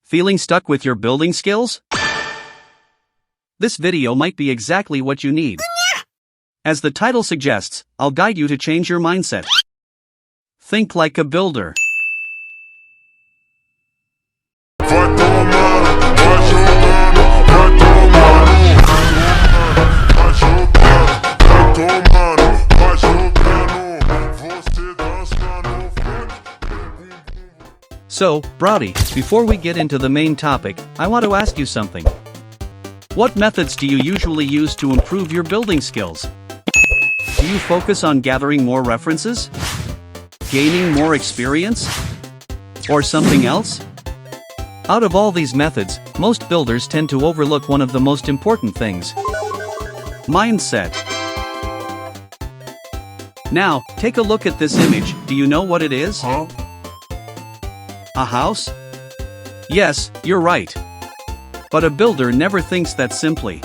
Feeling stuck with your building skills? This video might be exactly what you need. As the title suggests, I'll guide you to change your mindset. Think like a builder. So, Browdy, before we get into the main topic, I want to ask you something. What methods do you usually use to improve your building skills? Do you focus on gathering more references? Gaining more experience? Or something else? Out of all these methods, most builders tend to overlook one of the most important things: mindset. Now, take a look at this image. Do you know what it is? A house? Yes, you're right. But a builder never thinks that simply.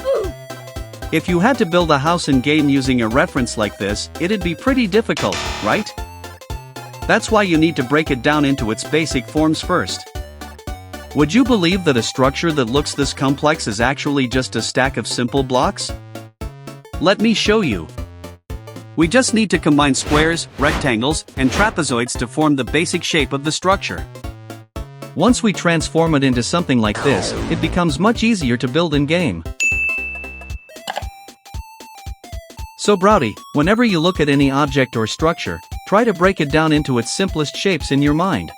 If you had to build a house in game using a reference like this, it'd be pretty difficult, right? That's why you need to break it down into its basic forms first. Would you believe that a structure that looks this complex is actually just a stack of simple blocks? Let me show you. We just need to combine squares, rectangles, and trapezoids to form the basic shape of the structure. Once we transform it into something like this, it becomes much easier to build in-game. So Browdy, whenever you look at any object or structure, try to break it down into its simplest shapes in your mind.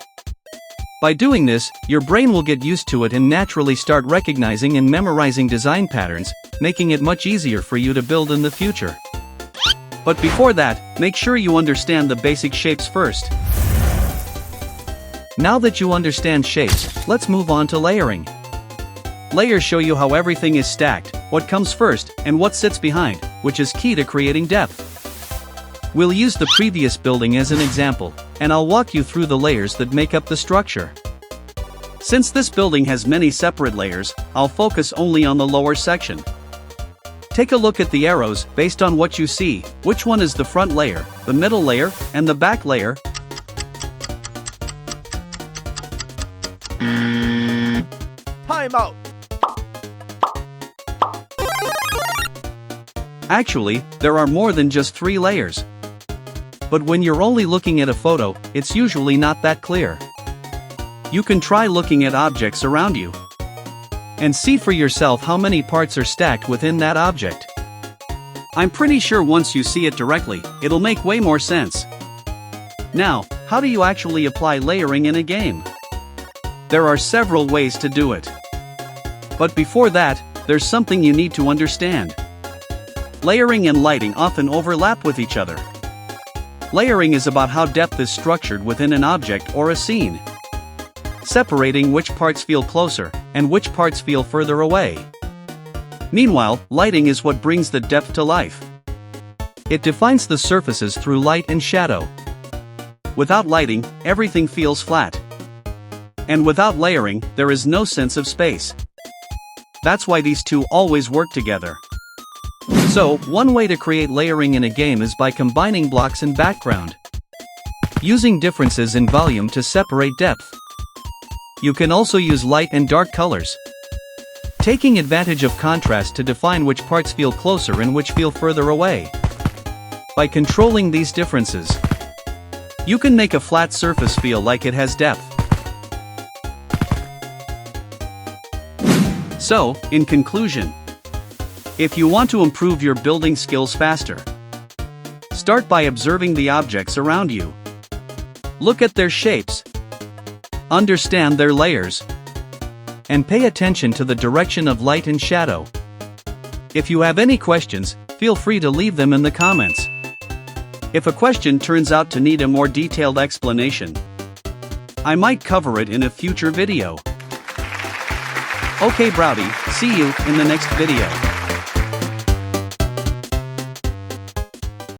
By doing this, your brain will get used to it and naturally start recognizing and memorizing design patterns, making it much easier for you to build in the future. But before that, make sure you understand the basic shapes first. Now that you understand shapes, let's move on to layering. Layers show you how everything is stacked, what comes first, and what sits behind, which is key to creating depth. We'll use the previous building as an example, and I'll walk you through the layers that make up the structure. Since this building has many separate layers, I'll focus only on the lower section. Take a look at the arrows. Based on what you see, which one is the front layer, the middle layer, and the back layer? Time out! Actually, there are more than just 3 layers. But when you're only looking at a photo, it's usually not that clear. You can try looking at objects around you and see for yourself how many parts are stacked within that object. I'm pretty sure once you see it directly, it'll make way more sense. Now, how do you actually apply layering in a game? There are several ways to do it. But before that, there's something you need to understand. Layering and lighting often overlap with each other. Layering is about how depth is structured within an object or a scene, separating which parts feel closer and which parts feel further away. Meanwhile, lighting is what brings the depth to life. It defines the surfaces through light and shadow. Without lighting, everything feels flat. And without layering, there is no sense of space. That's why these two always work together. So, one way to create layering in a game is by combining blocks and background, using differences in volume to separate depth. You can also use light and dark colors, taking advantage of contrast to define which parts feel closer and which feel further away. By controlling these differences, you can make a flat surface feel like it has depth. So, in conclusion, if you want to improve your building skills faster, start by observing the objects around you. Look at their shapes, understand their layers, and pay attention to the direction of light and shadow. If you have any questions, feel free to leave them in the comments. If a question turns out to need a more detailed explanation, I might cover it in a future video. Okay Browdy, see you in the next video.